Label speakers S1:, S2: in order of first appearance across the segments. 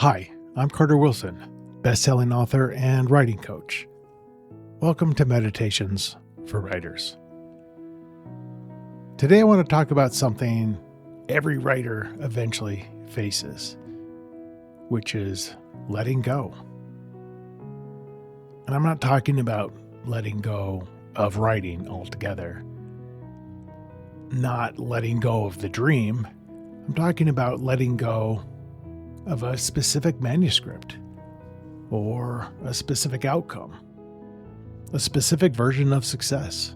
S1: Hi, I'm Carter Wilson, best-selling author and writing coach. Welcome to Meditations for Writers. Today I want to talk about something every writer eventually faces, which is letting go. And I'm not talking about letting go of writing altogether, not letting go of the dream. I'm talking about letting go of a specific manuscript or a specific outcome, a specific version of success.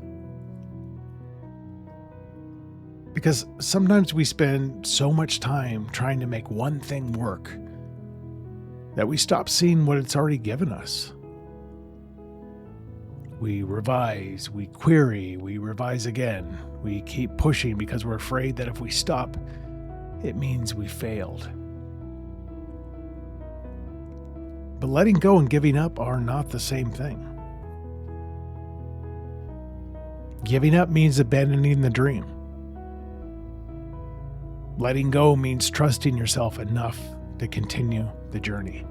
S1: Because sometimes we spend so much time trying to make one thing work that we stop seeing what it's already given us. We revise, we query, we revise again. We keep pushing because we're afraid that if we stop, it means we failed. But letting go and giving up are not the same thing. Giving up means abandoning the dream. Letting go means trusting yourself enough to continue the journey.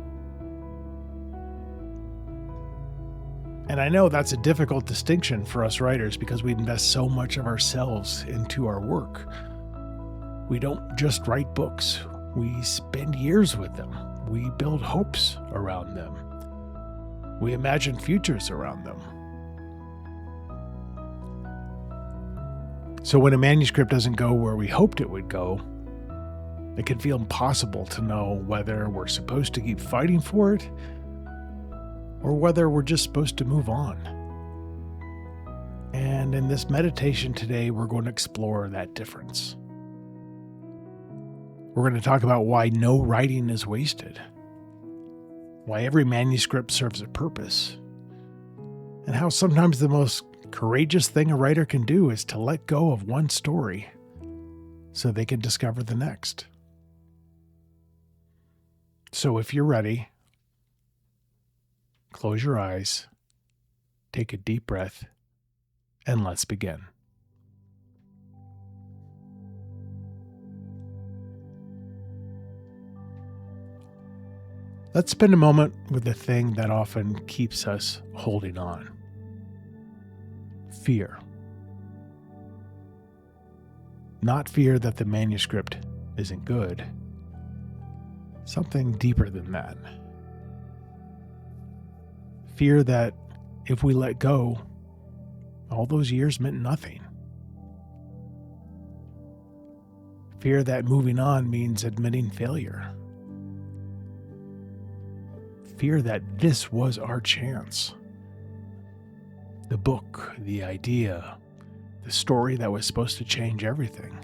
S1: And I know that's a difficult distinction for us writers because we invest so much of ourselves into our work. We don't just write books, we spend years with them. We build hopes around them. We imagine futures around them. So when a manuscript doesn't go where we hoped it would go, it can feel impossible to know whether we're supposed to keep fighting for it or whether we're just supposed to move on. And in this meditation today, we're going to explore that difference. We're going to talk about why no writing is wasted, why every manuscript serves a purpose, and how sometimes the most courageous thing a writer can do is to let go of one story so they can discover the next. So if you're ready, close your eyes, take a deep breath, and let's begin. Let's spend a moment with the thing that often keeps us holding on. Fear. Not fear that the manuscript isn't good. Something deeper than that. Fear that if we let go, all those years meant nothing. Fear that moving on means admitting failure. Fear that this was our chance. The book, the idea, the story that was supposed to change everything.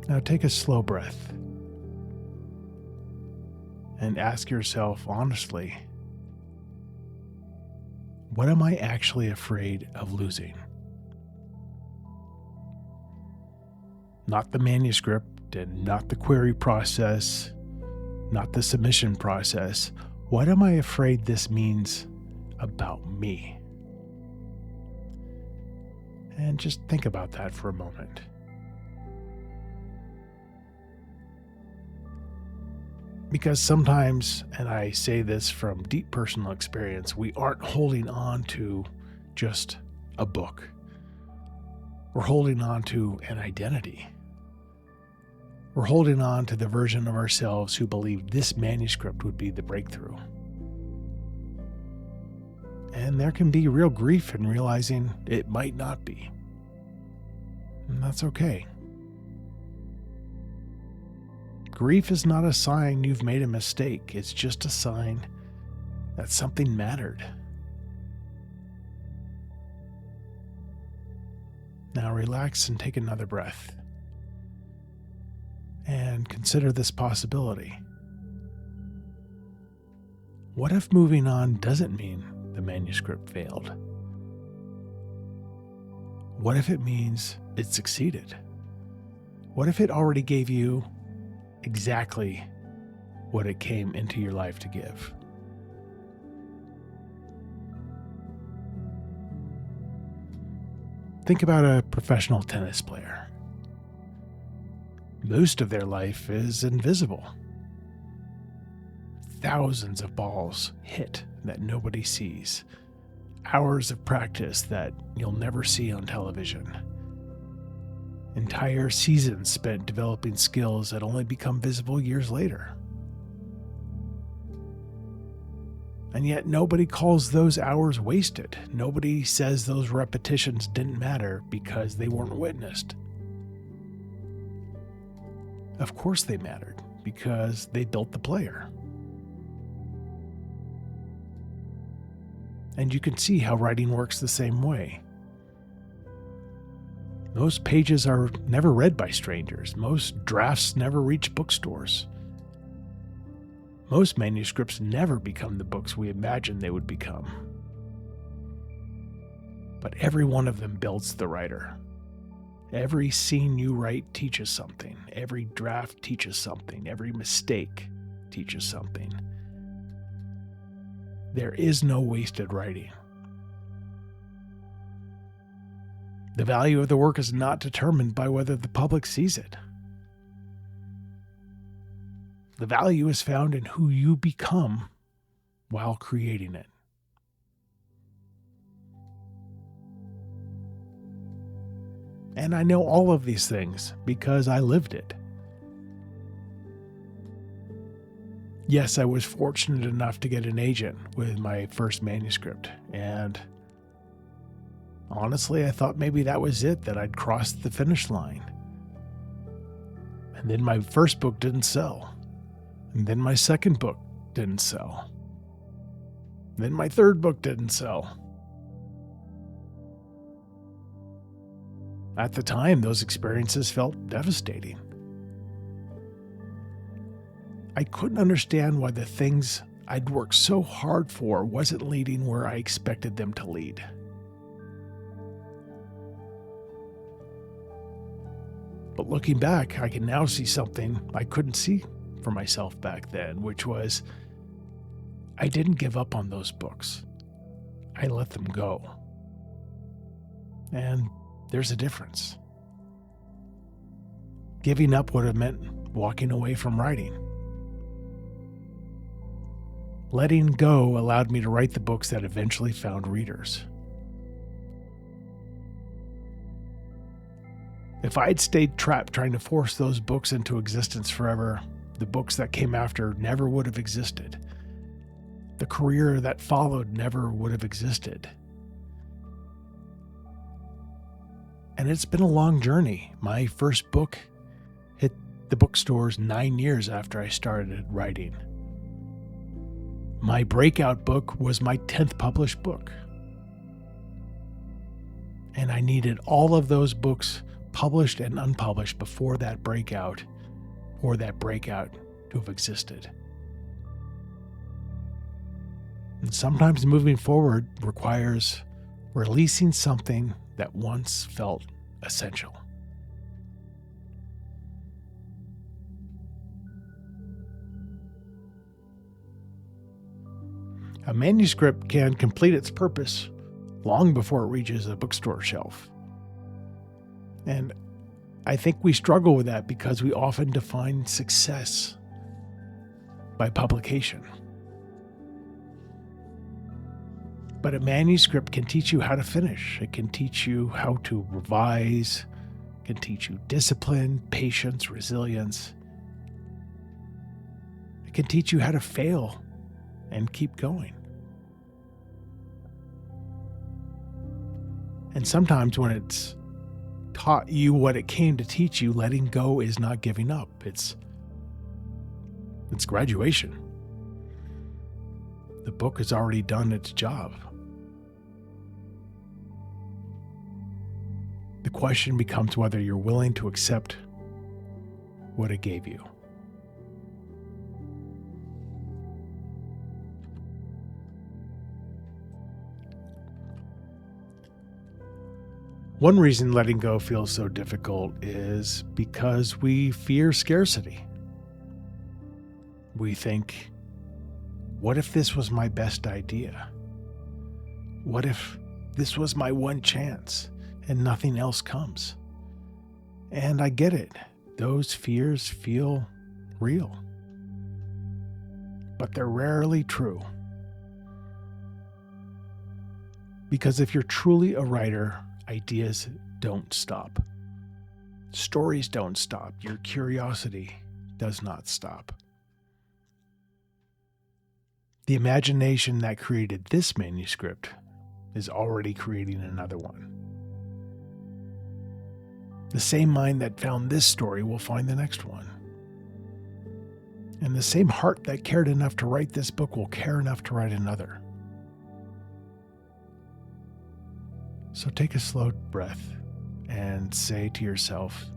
S1: Now take a slow breath and ask yourself honestly, what am I actually afraid of losing? Not the manuscript and not the query process, not the submission process. What am I afraid this means about me? And just think about that for a moment. Because sometimes, and I say this from deep personal experience, we aren't holding on to just a book. We're holding on to an identity. We're holding on to the version of ourselves who believed this manuscript would be the breakthrough. And there can be real grief in realizing it might not be. And that's okay. Grief is not a sign you've made a mistake. It's just a sign that something mattered. Now relax and take another breath. And consider this possibility. What if moving on doesn't mean the manuscript failed? What if it means it succeeded? What if it already gave you exactly what it came into your life to give? Think about a professional tennis player. most of their life is invisible. Thousands of balls hit that nobody sees. Hours of practice that you'll never see on television. Entire seasons spent developing skills that only become visible years later. And yet nobody calls those hours wasted. Nobody says those repetitions didn't matter because they weren't witnessed. Of course they mattered, because they built the player. And you can see how writing works the same way. Most pages are never read by strangers. Most drafts never reach bookstores. Most manuscripts never become the books we imagine they would become. But every one of them builds the writer. Every scene you write teaches something. Every draft teaches something. Every mistake teaches something. There is no wasted writing. The value of the work is not determined by whether the public sees it. The value is found in who you become while creating it. And I know all of these things because I lived it. Yes, I was fortunate enough to get an agent with my first manuscript, and honestly, I thought maybe that was it, that I'd crossed the finish line. And then my first book didn't sell. And then my second book didn't sell. And then my third book didn't sell. At the time, those experiences felt devastating. I couldn't understand why the things I'd worked so hard for wasn't leading where I expected them to lead. But looking back, I can now see something I couldn't see for myself back then, which was I didn't give up on those books. I let them go. And there's a difference. Giving up would have meant walking away from writing. Letting go allowed me to write the books that eventually found readers. If I'd stayed trapped trying to force those books into existence forever, the books that came after never would have existed. The career that followed never would have existed. And it's been a long journey. My first book hit the bookstores 9 years after I started writing. My breakout book was my 10th published book. And I needed all of those books published and unpublished before that breakout, or that breakout to have existed. And sometimes moving forward requires releasing something that once felt essential. A manuscript can complete its purpose long before it reaches a bookstore shelf. And I think we struggle with that because we often define success by publication. But a manuscript can teach you how to finish. It can teach you how to revise. It can teach you discipline, patience, resilience. It can teach you how to fail and keep going. And sometimes when it's taught you what it came to teach you, letting go is not giving up. It's graduation. The book has already done its job. The question becomes whether you're willing to accept what it gave you. One reason letting go feels so difficult is because we fear scarcity. We think, what if this was my best idea? What if this was my one chance and nothing else comes? And I get it. those fears feel real, but they're rarely true. Because if you're truly a writer, ideas don't stop. Stories don't stop. Your curiosity does not stop. The imagination that created this manuscript is already creating another one. The same mind that found this story will find the next one. And the same heart that cared enough to write this book will care enough to write another. So take a slow breath and say to yourself,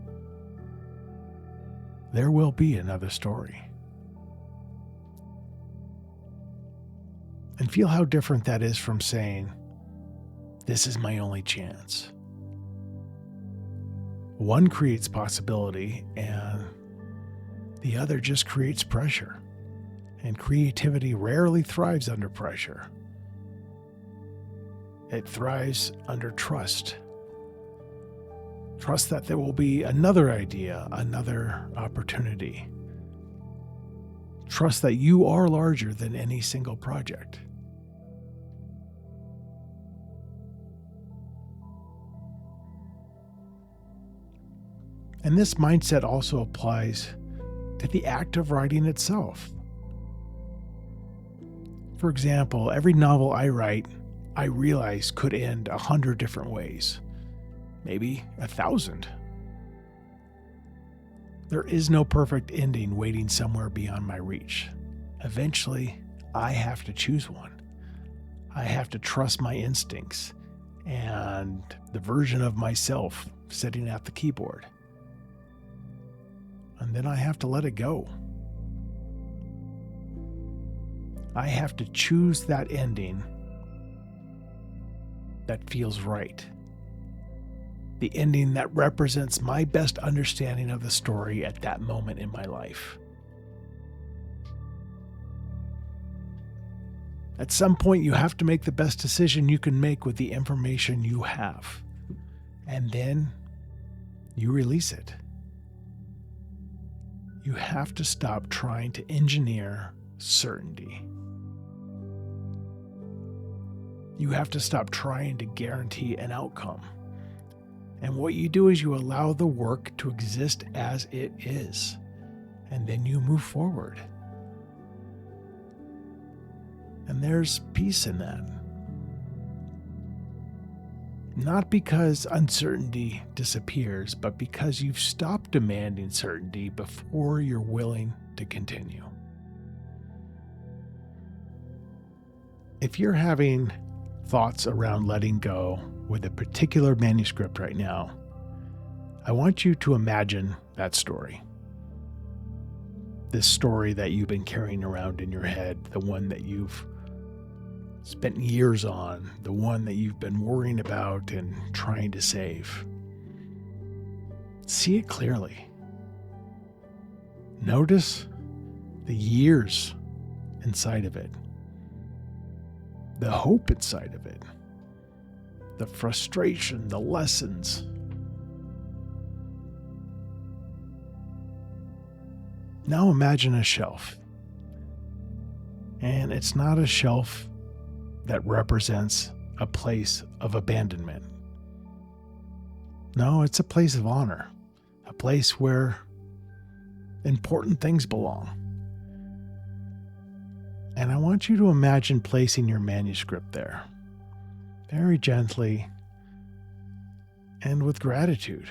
S1: there will be another story. And feel how different that is from saying, this is my only chance. One creates possibility and the other just creates pressure. And creativity rarely thrives under pressure. It thrives under trust. Trust that there will be another idea, another opportunity. Trust that you are larger than any single project. And this mindset also applies to the act of writing itself. For example, every novel I write, I realize could end 100 different ways, maybe 1,000. There is no perfect ending waiting somewhere beyond my reach. Eventually, I have to choose one. I have to trust my instincts and the version of myself sitting at the keyboard. And then I have to let it go. I have to choose that ending that feels right. The ending that represents my best understanding of the story at that moment in my life. At some point, you have to make the best decision you can make with the information you have. And then you release it. You have to stop trying to engineer certainty. You have to stop trying to guarantee an outcome. And what you do is you allow the work to exist as it is. And then you move forward. And there's peace in that. Not because uncertainty disappears, but because you've stopped demanding certainty before you're willing to continue. If you're having thoughts around letting go with a particular manuscript right now, I want you to imagine that story. This story that you've been carrying around in your head, the one that you've spent years on, the one that you've been worrying about and trying to save. See it clearly. Notice the years inside of it, the hope inside of it, the frustration, the lessons. Now imagine a shelf. And it's not a shelf that represents a place of abandonment. No, it's a place of honor, a place where important things belong. And I want you to imagine placing your manuscript there, very gently and with gratitude,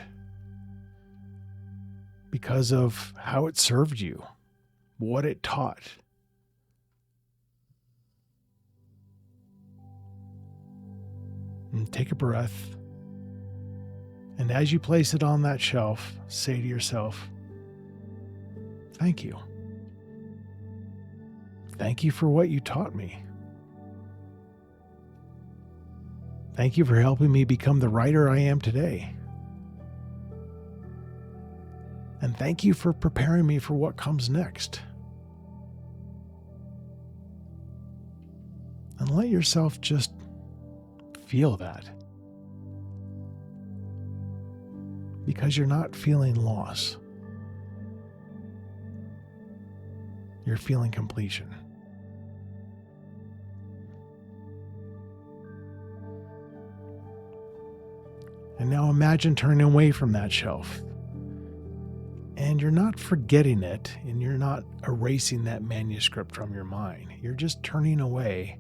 S1: because of how it served you, what it taught. And take a breath. And as you place it on that shelf, say to yourself, thank you. Thank you for what you taught me. Thank you for helping me become the writer I am today. And thank you for preparing me for what comes next. And let yourself just feel that. Because you're not feeling loss. You're feeling completion. And now imagine turning away from that shelf. And you're not forgetting it, and you're not erasing that manuscript from your mind. You're just turning away,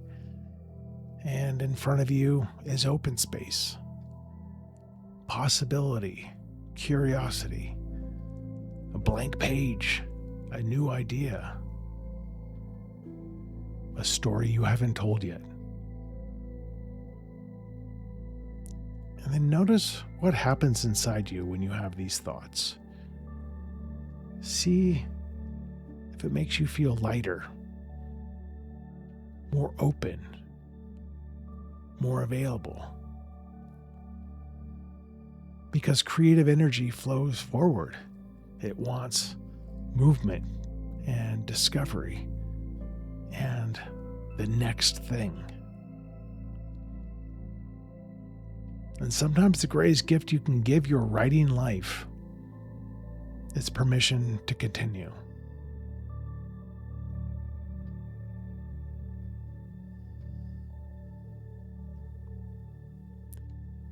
S1: and in front of you is open space, possibility, curiosity, a blank page, a new idea, a story you haven't told yet. And then notice what happens inside you when you have these thoughts. See if it makes you feel lighter, more open, more available. Because creative energy flows forward. It wants movement and discovery and the next thing. And sometimes the greatest gift you can give your writing life is permission to continue.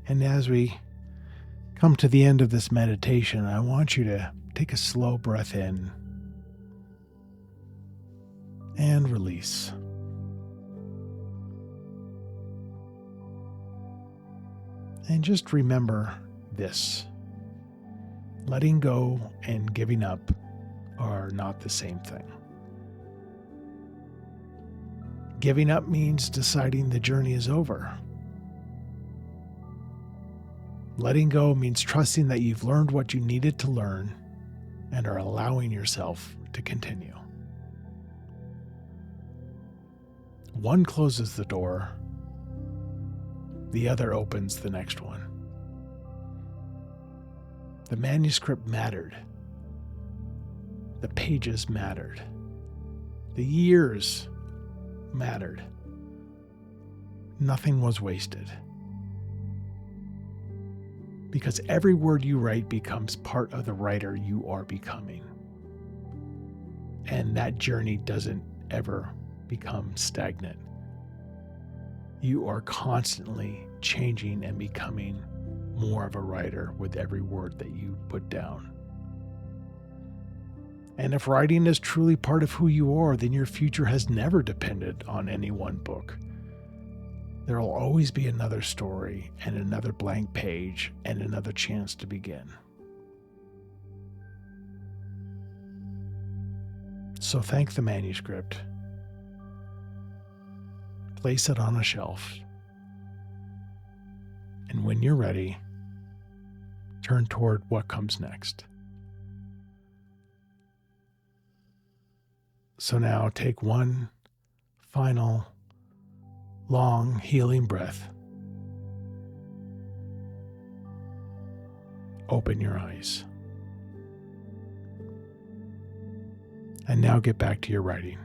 S1: And as we come to the end of this meditation, I want you to take a slow breath in and release. And just remember this: letting go and giving up are not the same thing. Giving up means deciding the journey is over. Letting go means trusting that you've learned what you needed to learn and are allowing yourself to continue. One closes the door, the other opens the next one. The manuscript mattered. The pages mattered. The years mattered. Nothing was wasted. Because every word you write becomes part of the writer you are becoming. And that journey doesn't ever become stagnant. You are constantly changing and becoming more of a writer with every word that you put down. And if writing is truly part of who you are, then your future has never depended on any one book. There will always be another story and another blank page and another chance to begin. So thank the manuscript. Place it on a shelf. And when you're ready, turn toward what comes next. So now take one final long healing breath. Open your eyes. And now get back to your writing.